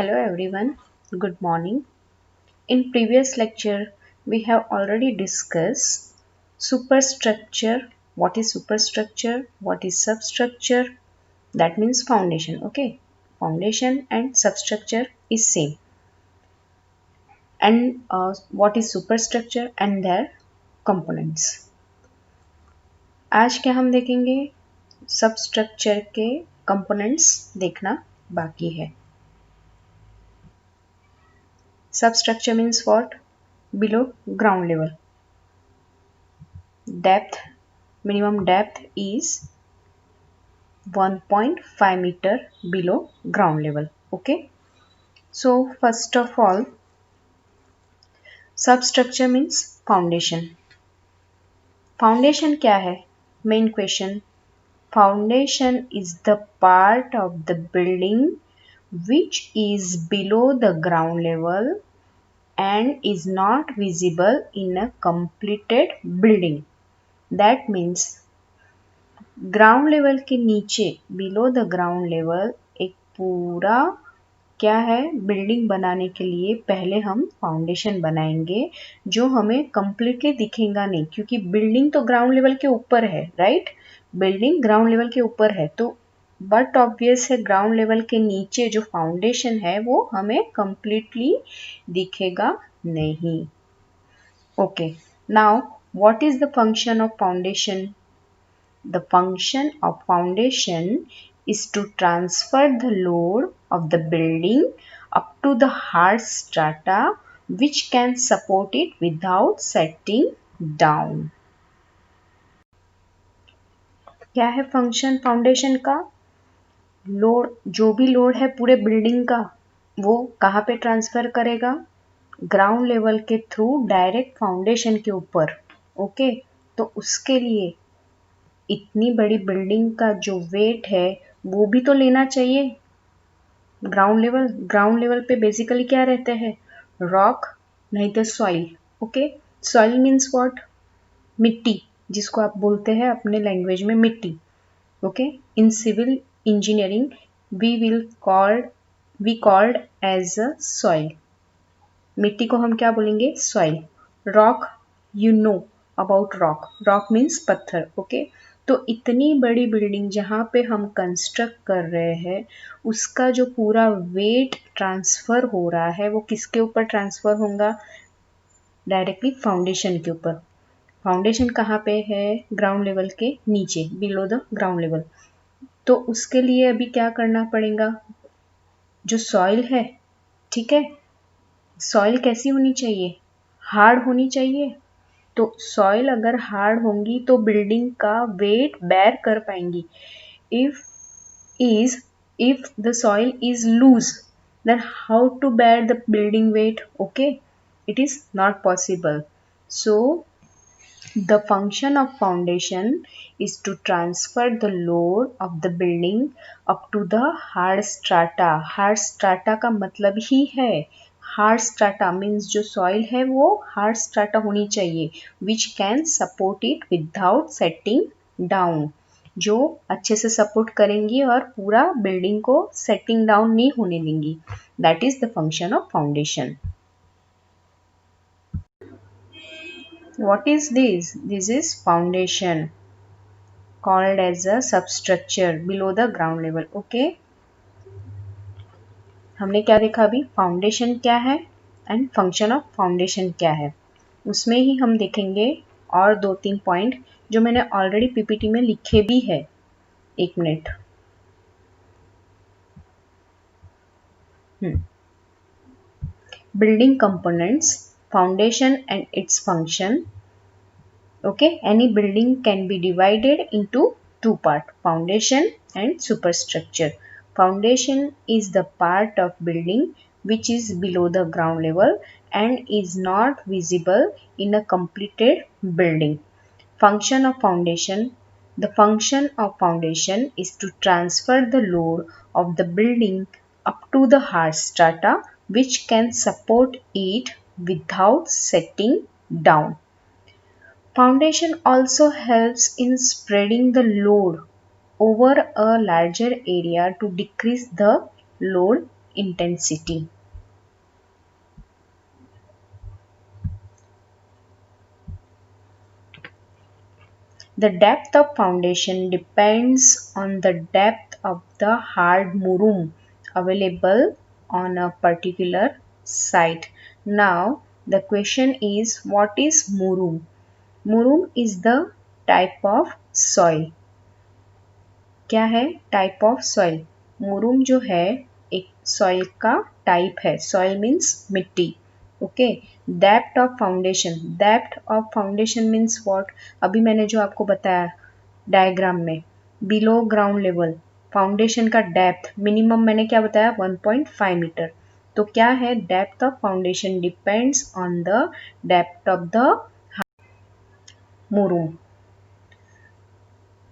Hello everyone, good morning. In previous lecture, we have already discussed superstructure. What is superstructure? What is substructure? That means foundation. Okay, foundation and substructure is same. And what is superstructure and their components. आज क्या हम देखेंगे? Substructure के components देखना बाकी है. Substructure means what? Below ground level. Depth, minimum depth is 1.5 meter below ground level. Okay. So first of all, substructure means foundation. Foundation क्या है? Main question. Foundation is the part of the building which is below the ground level and is not visible in a completed building. That means ground level के नीचे below the ground level एक पूरा क्या है building बनाने के लिए पहले हम फाउंडेशन बनाएंगे जो हमें कंप्लीटली दिखेगा नहीं क्योंकि बिल्डिंग तो ग्राउंड लेवल के ऊपर है राइट. बिल्डिंग ग्राउंड लेवल के ऊपर है तो बट ऑब्वियस है ग्राउंड लेवल के नीचे जो फाउंडेशन है वो हमें कंप्लीटली दिखेगा नहीं. Okay, now what is the function of foundation? The function of foundation is to transfer the load of the building up to the hard strata which can support it without setting down. क्या है function foundation का? Load, जो भी load है पूरे building का वो कहाँ पे ट्रांसफर करेगा? ग्राउंड लेवल के थ्रू डायरेक्ट फाउंडेशन के ऊपर. ओके, तो उसके लिए इतनी बड़ी बिल्डिंग का जो वेट है वो भी तो लेना चाहिए. ग्राउंड लेवल पे बेसिकली क्या रहते हैं? रॉक नहीं तो soil. Okay, soil means what? मिट्टी, जिसको आप बोलते हैं अपने लैंग्वेज में मिट्टी. Okay, in civil engineering we called as a soil. मिट्टी को हम क्या बोलेंगे? Soil. Rock, you know about rock. Rock means पत्थर. ओके, तो इतनी बड़ी बिल्डिंग जहाँ पे हम कंस्ट्रक्ट कर रहे हैं उसका जो पूरा वेट ट्रांसफ़र हो रहा है वो किसके ऊपर ट्रांसफ़र होगा? डायरेक्टली फाउंडेशन के ऊपर. फाउंडेशन कहाँ पे है? ग्राउंड लेवल के नीचे, बिलो द ग्राउंड लेवल. तो उसके लिए अभी क्या करना पड़ेगा? जो सॉइल है, ठीक है, सॉइल कैसी होनी चाहिए? हार्ड होनी चाहिए. तो सॉइल अगर हार्ड होंगी तो बिल्डिंग का वेट बेयर कर पाएंगी. If the soil is loose then how to bear the building weight? Okay, it is not possible. So the function of foundation is to transfer the load of the building up to the hard strata. hard strata का मतलब ही है hard strata means जो soil है वो hard strata होनी चाहिए which can support it without setting down, जो अच्छे से सपोर्ट करेंगी और पूरा बिल्डिंग को सेटिंग डाउन नहीं होने देंगी. That is the function of foundation. What is this? This is foundation called as a substructure below the ground level. Okay, हमने क्या देखा अभी? फाउंडेशन क्या है एंड फंक्शन ऑफ फाउंडेशन क्या है. उसमें ही हम देखेंगे और 2-3 पॉइंट जो मैंने ऑलरेडी पीपीटी में लिखे भी है. एक minute. Building components, foundation and its function. Okay, any building can be divided into 2 part, foundation and superstructure. Foundation is the part of building which is below the ground level and is not visible in a completed building. Function of foundation. The function of foundation is to transfer the load of the building up to the hard strata which can support it without setting down. Foundation also helps in spreading the load over a larger area to decrease the load intensity. The depth of foundation depends on the depth of the hard murum available on a particular site. Now, the question is, what is murum? Murum is the type of soil. क्या है? Type of soil. मुरुम जो है एक soil का type है. Soil means मिट्टी. Okay. Depth of foundation. Depth of foundation means what? अभी मैंने जो आपको बताया डायग्राम में, बिलो ग्राउंड लेवल फाउंडेशन का डेप्थ मिनिमम मैंने क्या बताया? 1.5 मीटर. तो क्या है? Depth of foundation depends on the depth of the murum,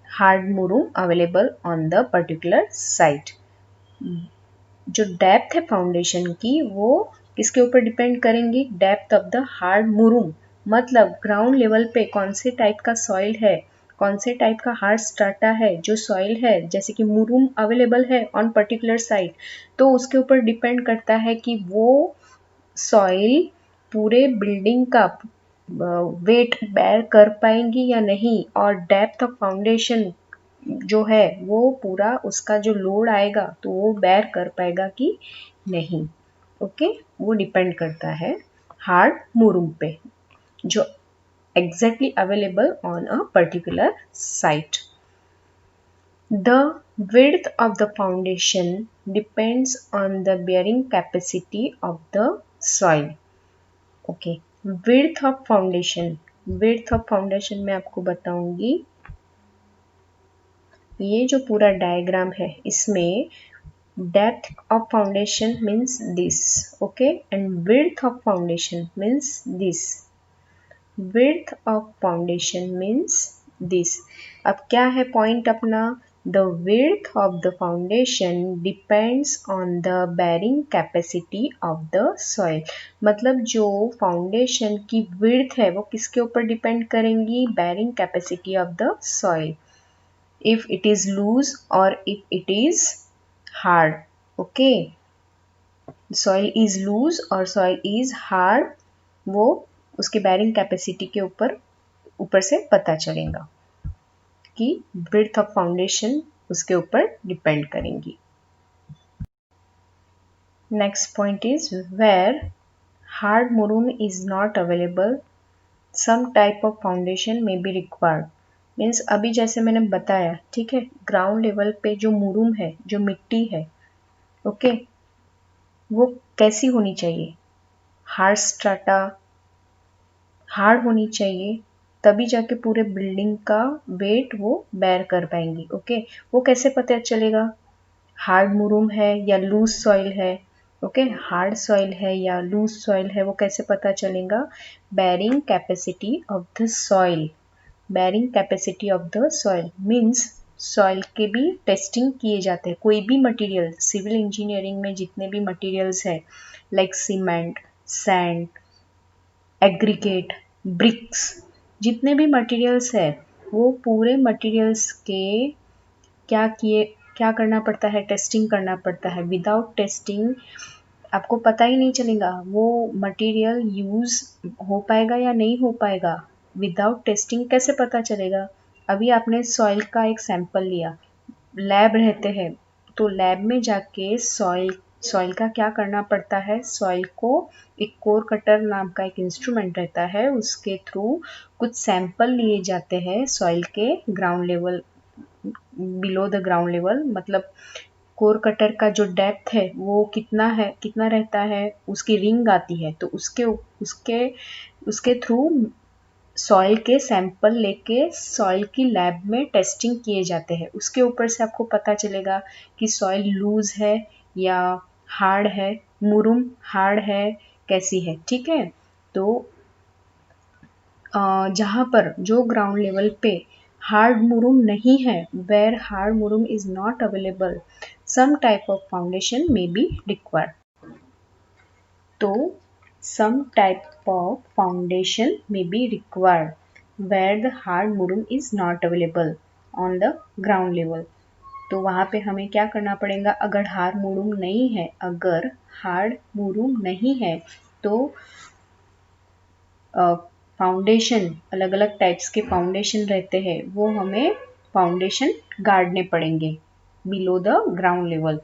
hard murum available on the particular site. जो डेप्थ है फाउंडेशन की वो किसके ऊपर डिपेंड करेंगी? डेप्थ ऑफ द हार्ड मुरुम. मतलब ग्राउंड लेवल पे कौन से टाइप का सॉइल है, कौन से टाइप का हार्ड स्ट्राटा है, जो सॉइल है जैसे कि मुरुम अवेलेबल है ऑन पर्टिकुलर साइट, तो उसके ऊपर डिपेंड करता है कि वो सॉइल पूरे बिल्डिंग का वेट बेयर कर पाएंगी या नहीं, और डेप्थ ऑफ फाउंडेशन जो है वो पूरा उसका जो लोड आएगा तो वो बेयर कर पाएगा कि नहीं. ओके. वो डिपेंड करता है हार्ड मुरुम पे जो exactly available on a particular site. The width of the foundation depends on the bearing capacity of the soil. Okay. Width of foundation. Width of foundation मैं आपको बताऊंगी. ये जो पूरा डायग्राम है इसमें depth of foundation means this. Okay. And width of foundation means this. Width of foundation means this. अब क्या है पॉइंट अपना? The width of the foundation depends on the bearing capacity of the soil. मतलब जो foundation की width है वो किसके ऊपर डिपेंड करेंगी? bearing capacity of the soil. If it is loose or if it is hard. Okay. Soil is loose or soil is hard, वो उसके bearing capacity के ऊपर से पता चलेगा कि width of foundation उसके ऊपर डिपेंड करेंगी. Next point is where hard murum is not available some type of foundation में बी रिक्वायर्ड. मीन्स अभी जैसे मैंने बताया, ठीक है, ग्राउंड लेवल पे जो मुरुम है, जो मिट्टी है, ओके, वो कैसी होनी चाहिए? हार्ड स्ट्राटा, हार्ड होनी चाहिए, तभी जाके पूरे बिल्डिंग का वेट वो बेयर कर पाएंगी. ओके. वो कैसे पता चलेगा हार्ड मुरुम है या लूज सॉइल है? ओके. हार्ड सॉइल है या लूज सॉइल है वो कैसे पता चलेगा? Bearing capacity of the soil. Bearing capacity of the soil means soil के भी टेस्टिंग किए जाते हैं. कोई भी मटेरियल, सिविल इंजीनियरिंग में जितने भी मटेरियल्स है like cement, sand, aggregate, bricks, जितने भी मटेरियल्स है वो पूरे मटेरियल्स के क्या करना पड़ता है? टेस्टिंग करना पड़ता है. विदाउट टेस्टिंग आपको पता ही नहीं चलेगा वो मटेरियल यूज हो पाएगा या नहीं हो पाएगा. विदाउट टेस्टिंग कैसे पता चलेगा? अभी आपने सॉइल का एक सैंपल लिया, लैब रहते हैं, तो लैब में जाके सॉइल का क्या करना पड़ता है? सॉइल को एक कोर कटर नाम का एक इंस्ट्रूमेंट रहता है, उसके थ्रू कुछ सैंपल लिए जाते हैं सॉइल के ground level, below the ground level. मतलब कोर कटर का जो डेप्थ है वो कितना रहता है, उसकी रिंग आती है, तो उसके थ्रू सॉइल के सैंपल लेके सॉइल की लैब में टेस्टिंग किए जाते हैं. उसके ऊपर से आपको पता चलेगा कि सॉइल लूज है या हार्ड है, मुरुम हार्ड है, कैसी है. ठीक है. तो जहाँ पर जो ग्राउंड लेवल पे हार्ड मुरुम नहीं है, where hard murum is not available, some type of foundation में बी रिक्वायर्ड. तो some type of foundation may be required where the hard murum is not available on the ground level. तो वहाँ पे हमें क्या करना पड़ेगा, अगर हार्ड मूरूम नहीं है, अगर हार्ड मूरूम नहीं है तो फाउंडेशन, अलग अलग टाइप्स के फाउंडेशन रहते हैं, वो हमें फाउंडेशन गाड़ने पड़ेंगे बिलो द ग्राउंड लेवल।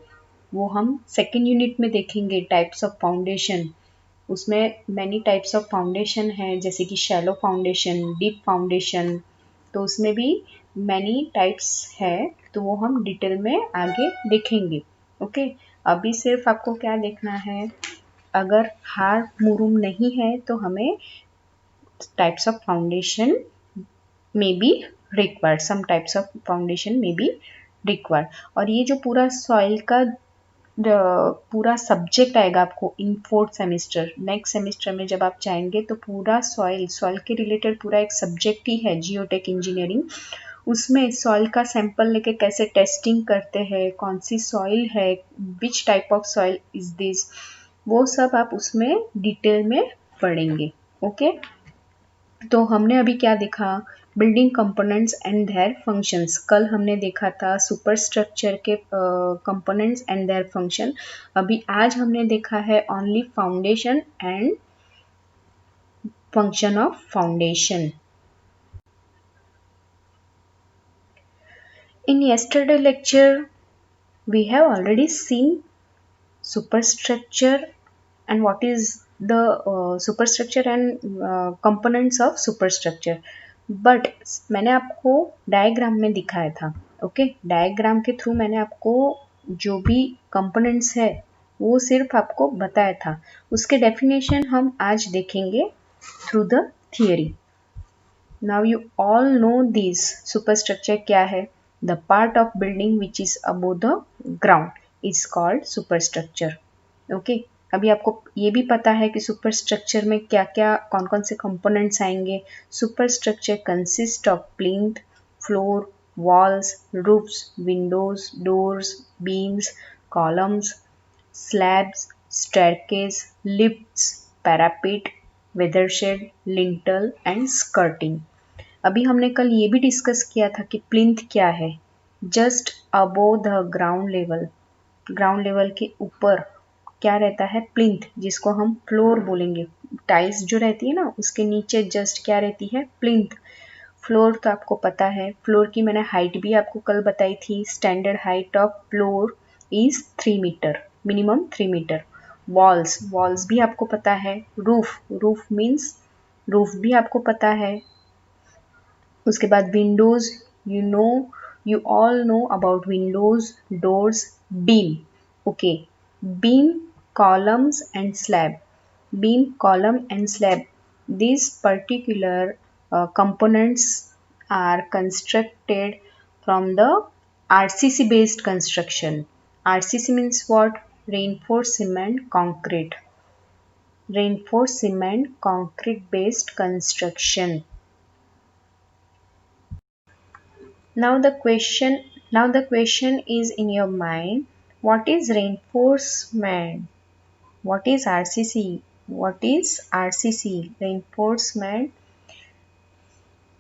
वो हम सेकेंड यूनिट में देखेंगे, टाइप्स ऑफ फाउंडेशन। उसमें मैनी टाइप्स ऑफ फाउंडेशन है, जैसे कि शैलो फाउंडेशन, डीप फाउंडेशन, तो उसमें भी मैनी टाइप्स है, तो वो हम डिटेल में आगे देखेंगे। ओके, अभी सिर्फ आपको क्या देखना है, अगर हार्ड मूरूम नहीं है तो हमें टाइप्स ऑफ फाउंडेशन में be required, some types of foundation में बी रिक्वायर्ड। और ये जो पूरा सॉइल का पूरा सब्जेक्ट आएगा आपको इन 4th सेमेस्टर, नेक्स्ट सेमेस्टर में जब आप जाएंगे तो पूरा सॉइल के रिलेटेड पूरा एक सब्जेक्ट ही है जियोटेक इंजीनियरिंग। उसमें सॉइल का सैंपल लेके कैसे टेस्टिंग करते हैं, कौन सी सॉइल है, which type of soil is this, वो सब आप उसमें डिटेल में पढ़ेंगे। ओके, तो हमने अभी क्या देखा, building components and their functions. कल हमने देखा था सुपर स्ट्रक्चर के कंपोनेंट्स एंड देयर फंक्शन। अभी आज हमने देखा है only foundation and function of foundation. In yesterday lecture, we have already seen superstructure and what is the superstructure and components of superstructure. But मैंने आपको डायग्राम में दिखाया था। ओके, डायग्राम के थ्रू मैंने आपको जो भी कंपोनेंट्स है वो सिर्फ आपको बताया था, उसके डेफिनेशन हम आज देखेंगे through the theory. Now you all know this superstructure क्या है, the part of building which is above the ground is called superstructure. Okay, अभी आपको ये भी पता है कि सुपर स्ट्रक्चर में क्या क्या कौन कौन से कंपोनेंट्स आएंगे। Super structure consist of plinth, floor, walls, roofs, windows, doors, beams, columns, slabs, staircase, lifts, parapet, weathershed, lintel and skirting. अभी हमने कल ये भी डिस्कस किया था कि प्लिंथ क्या है, just above the ground level, ground level के ऊपर क्या रहता है, प्लिंथ, जिसको हम फ्लोर बोलेंगे। टाइल्स जो रहती है ना उसके नीचे जस्ट क्या रहती है, प्लिंथ। फ्लोर तो आपको पता है, फ्लोर की मैंने हाइट भी आपको कल बताई थी, standard height of floor is 3 metre, minimum 3 metre. Walls भी आपको पता है, रूफ मीन्स रूफ भी आपको पता है। उसके बाद Windows, you all know about Windows, doors, beam. Okay, beam, columns and slab. Beam, column and slab. These particular components are constructed from the RCC based construction. RCC means what? Reinforced cement concrete. Reinforced cement concrete based construction. Now the question is in your mind, what is reinforcement? What is RCC? What is RCC? Reinforcement.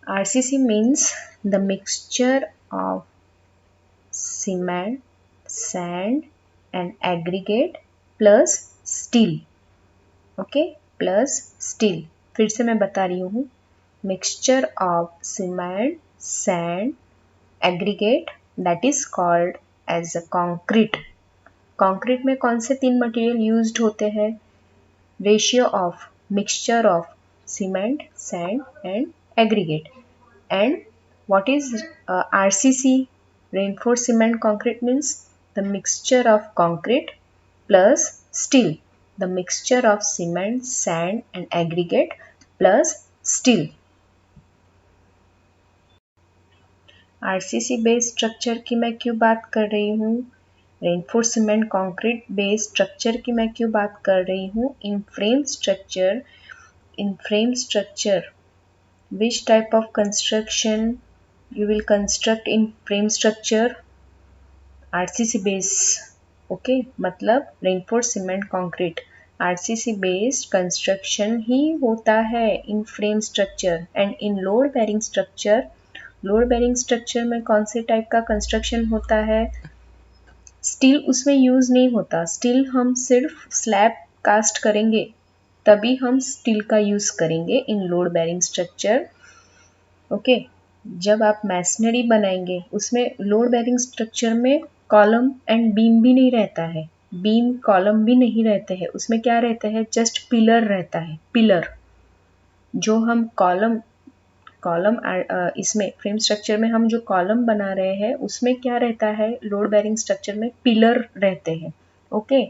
RCC means the mixture of cement, sand and aggregate plus steel. Okay, plus steel. फिर से मैं बता रही हूँ, mixture of cement, sand, aggregate, that is called as a concrete. Concrete में कौन से 3 material used होते हैं, ratio of mixture of cement, sand and aggregate. And what is RCC, reinforced cement concrete means the mixture of concrete plus steel, the mixture of cement, sand and aggregate plus steel. RCC based structure की मैं क्यों बात कर रही हूँ, reinforced cement concrete based structure की मैं क्यों बात कर रही हूँ, इन frame structure which type of construction you will construct in frame structure, RCC base. Okay, मतलब reinforced cement concrete RCC based construction ही होता है in frame structure. And in load bearing structure, load bearing structure में कौन से type का construction होता है? स्टील उसमें यूज नहीं होता। स्टील हम सिर्फ स्लैब कास्ट करेंगे तभी हम स्टील का यूज करेंगे इन लोड बेरिंग स्ट्रक्चर। ओके, जब आप मैसनरी बनाएंगे उसमें लोड बेरिंग स्ट्रक्चर में कॉलम एंड बीम भी नहीं रहता है, बीम कॉलम भी नहीं रहते हैं, उसमें क्या रहता है? जस्ट पिलर रहता है। पिलर जो हम कॉलम कॉलम इसमें फ्रेम स्ट्रक्चर में हम जो कॉलम बना रहे हैं उसमें क्या रहता है? लोड बेरिंग स्ट्रक्चर में पिलर रहते हैं। ओके,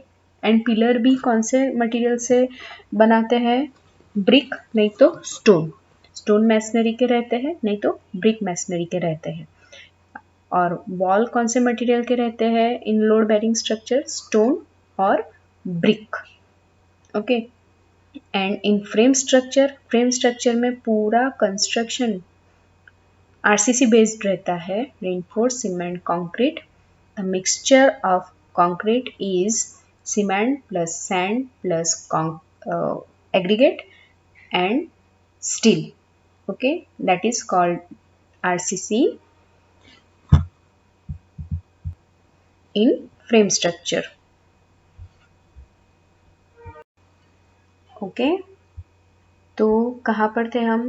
एंड पिलर भी कौन से मटेरियल से बनाते हैं? ब्रिक नहीं तो स्टोन। स्टोन मैसनरी के रहते हैं, नहीं तो ब्रिक मैसनरी के रहते हैं। और वॉल कौन से मटेरियल के रहते हैं इन लोड बेरिंग स्ट्रक्चर? स्टोन और brick. Okay, and in frame structure में पूरा कंस्ट्रक्शन आरसीसी बेस्ड रहता है, reinforce cement concrete. The mixture of concrete is cement plus sand plus aggregate and steel. Okay, that is called RCC in frame structure. Okay, तो कहाँ पर थे हम?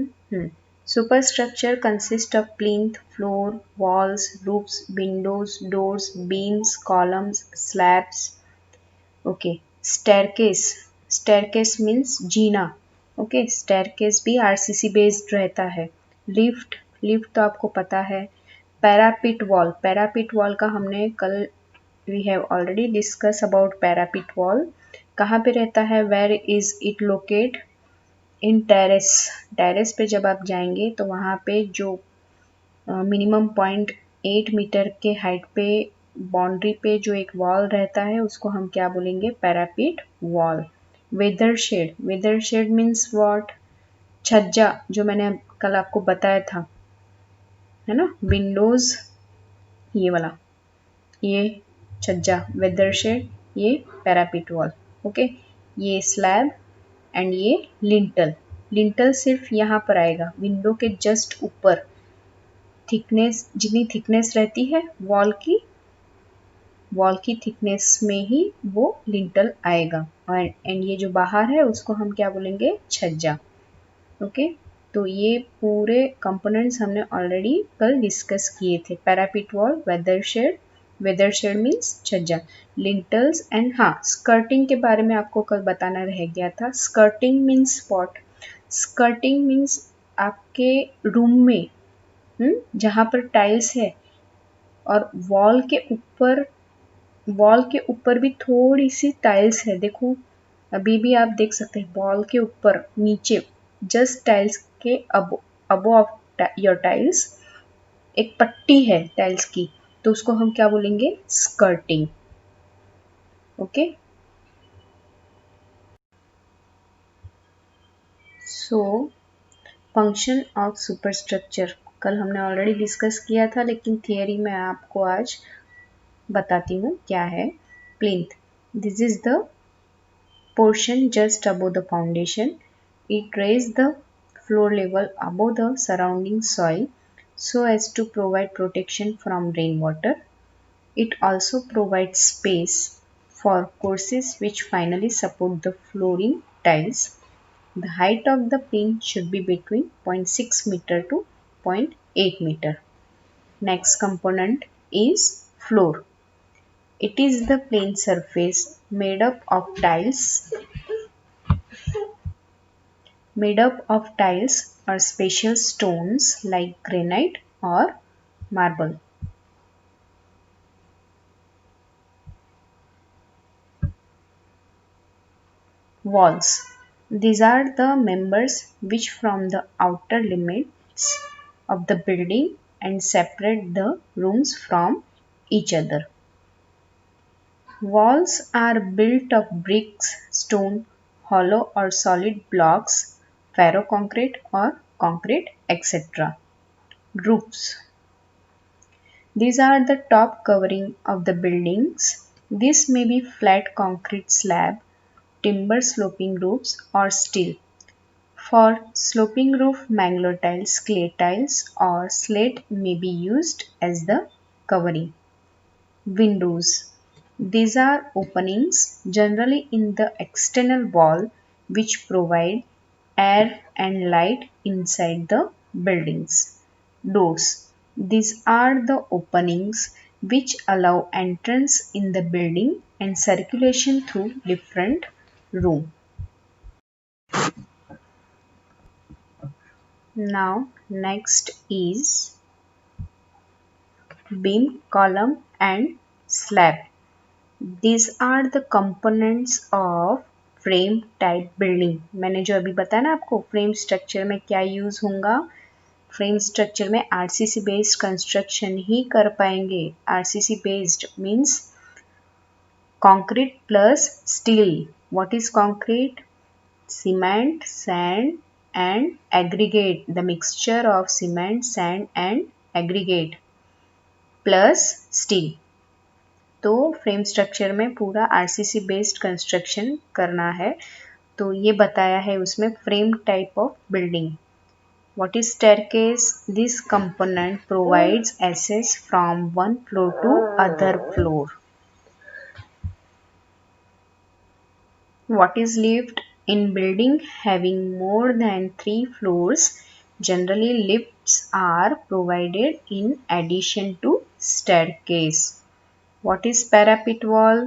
Superstructure consists of plinth, floor, walls, roofs, windows, doors, beams, columns, slabs. Okay, staircase means Jeena. Okay, staircase भी RCC based रहता है। Lift तो आपको पता है। पैरापिट वॉल का हमने कल we have already discuss about parapet wall. कहाँ पे रहता है? Where is it locate? In terrace पे जब आप जाएंगे तो वहाँ पे जो मिनिमम 0.8 मीटर के हाइट पे बाउंड्री पे जो एक वॉल रहता है उसको हम क्या बोलेंगे? Parapet wall. Weather shade means what? छज्जा, जो मैंने कल आपको बताया था, है ना? विंडोज ये वाला, ये छज्जा वेदर शेड, ये पैरापिट वॉल। ओके, ये स्लैब एंड ये लिंटल सिर्फ यहाँ पर आएगा, विंडो के जस्ट ऊपर। थिकनेस, जितनी थिकनेस रहती है वॉल की थिकनेस में ही वो लिंटल आएगा। एंड ये जो बाहर है उसको हम क्या बोलेंगे? छज्जा। ओके, तो ये पूरे कंपोनेंट्स हमने ऑलरेडी कल डिस्कस किए थे। Parapet wall, weather shade means छज्जा, लिंटल्स एंड हाँ, स्कर्टिंग के बारे में आपको कल बताना रह गया था। Skirting means what? Skirting means आपके रूम में जहाँ पर टाइल्स है और वॉल के ऊपर भी थोड़ी सी टाइल्स है। देखो, अभी भी आप देख सकते हैं वॉल के ऊपर नीचे जस्ट टाइल्स के अबव योर टाइल्स एक पट्टी है टाइल्स की, तो उसको हम क्या बोलेंगे? Skirting. Okay, so function of superstructure कल हमने ऑलरेडी डिस्कस किया था, लेकिन थियरी में आपको आज बताती हूँ क्या है। Plinth, this is the portion just above the foundation. It raises the floor level above the surrounding soil so as to provide protection from rainwater. It also provides space for courses which finally support the flooring tiles. The height of the plinth should be between 0.6 meter to 0.8 meter. Next component is floor. It is the plane surface made up of tiles or special stones like granite or marble. Walls. These are the members which form the outer limits of the building and separate the rooms from each other. Walls are built of bricks, stone, hollow or solid blocks, ferroconcrete or concrete, etc. Roofs. These are the top covering of the buildings. This may be flat concrete slab, timber sloping roofs or steel. For sloping roof, mangalore tiles, clay tiles or slate may be used as the covering. Windows. These are openings generally in the external wall which provide air and light inside the buildings. Doors. These are the openings which allow entrance in the building and circulation through different rooms. Now next is beam, column and slab. These are the components of frame type building. मैंने जो अभी बताया ना आपको frame structure में क्या use होगा, frame structure में आरसीसी बेस्ड कंस्ट्रक्शन ही कर पाएंगे. RCC based means concrete plus steel. What is concrete? Cement, sand and aggregate. The mixture of cement, sand and aggregate plus steel. तो फ्रेम स्ट्रक्चर में पूरा RCC based construction करना है. तो ये बताया है उसमें frame type of building. What is staircase? This component provides access from one floor to other floor. What is lift? In building having more than 3 floors, generally lifts are provided in addition to staircase. What is parapet wall?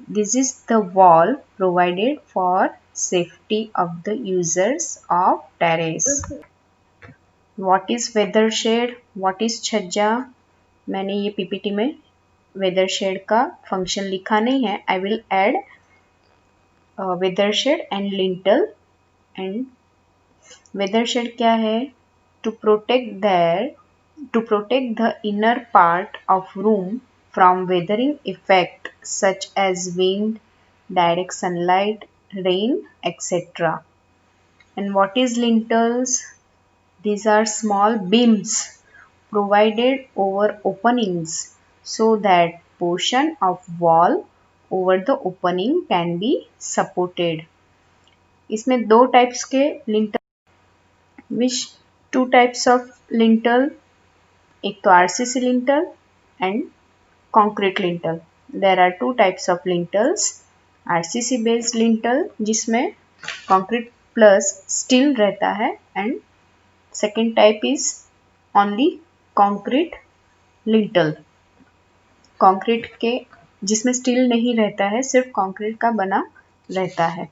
This is the wall provided for safety of the users of terrace. What is weather shade? What is छज्जा? मैंने ये PPT में weather shade का function लिखा नहीं है. I will add weather shade and lintel. And weather shade क्या है? To protect the inner part of room from weathering effect such as wind, direct sunlight, rain, etc. And what is lintels? These are small beams provided over openings so that portion of wall over the opening can be supported. इसमें दो types के lintel, which two types of lintel, एक तो RCC lintel and concrete lintel. There are two types of lintels. RCC based lintel जिसमें concrete plus steel रहता है and second type is only concrete lintel. Concrete के जिसमें steel नहीं रहता है, सिर्फ कंक्रीट का बना रहता है.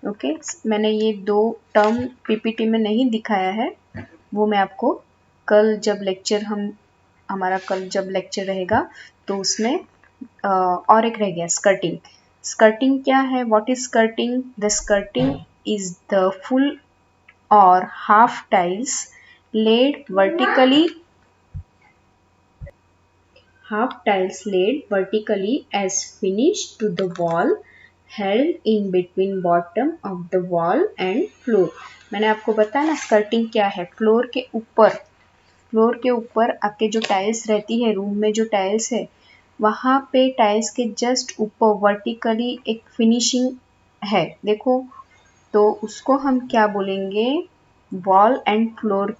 ओके मैंने ये दो टर्म पीपीटी में नहीं दिखाया है, वो मैं आपको कल जब लेक्चर हमारा कल जब लेक्चर रहेगा तो उसमें और एक रह गया स्कर्टिंग. स्कर्टिंग क्या है? What is skirting? The skirting is the full or half tiles laid vertically as finish to the wall held in between bottom of the wall and floor. मैंने आपको बताया ना स्कर्टिंग क्या है. फ्लोर के ऊपर आपके जो टाइल्स रहती है, रूम में जो टाइल्स है वहाँ पे टाइल्स के जस्ट ऊपर वर्टिकली एक फिनिशिंग है, देखो. तो उसको हम क्या बोलेंगे? वॉल एंड फ्लोर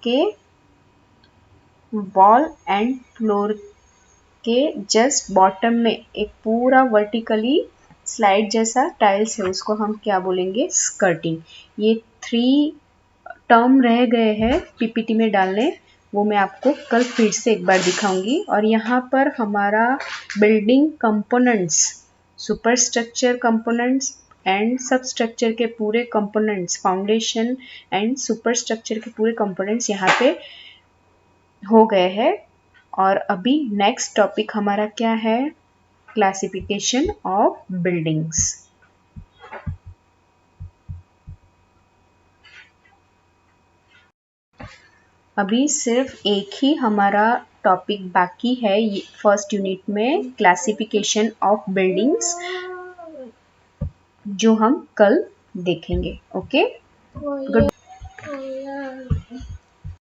के जस्ट बॉटम में एक पूरा वर्टिकली स्लाइड जैसा टाइल्स है, उसको हम क्या बोलेंगे? स्कर्टिंग. ये 3 टर्म रह गए हैं पीपीटी में डालने, वो मैं आपको कल फिर से एक बार दिखाऊंगी. और यहाँ पर हमारा building components, super structure components and सब स्ट्रक्चर के पूरे components, foundation and super structure के पूरे कंपोनेंट्स यहाँ पे हो गए हैं. और अभी नेक्स्ट टॉपिक हमारा क्या है? Classification of buildings. अभी सिर्फ एक ही हमारा टॉपिक बाकी है फर्स्ट यूनिट में, क्लासिफिकेशन ऑफ बिल्डिंग्स, जो हम कल देखेंगे. Okay good.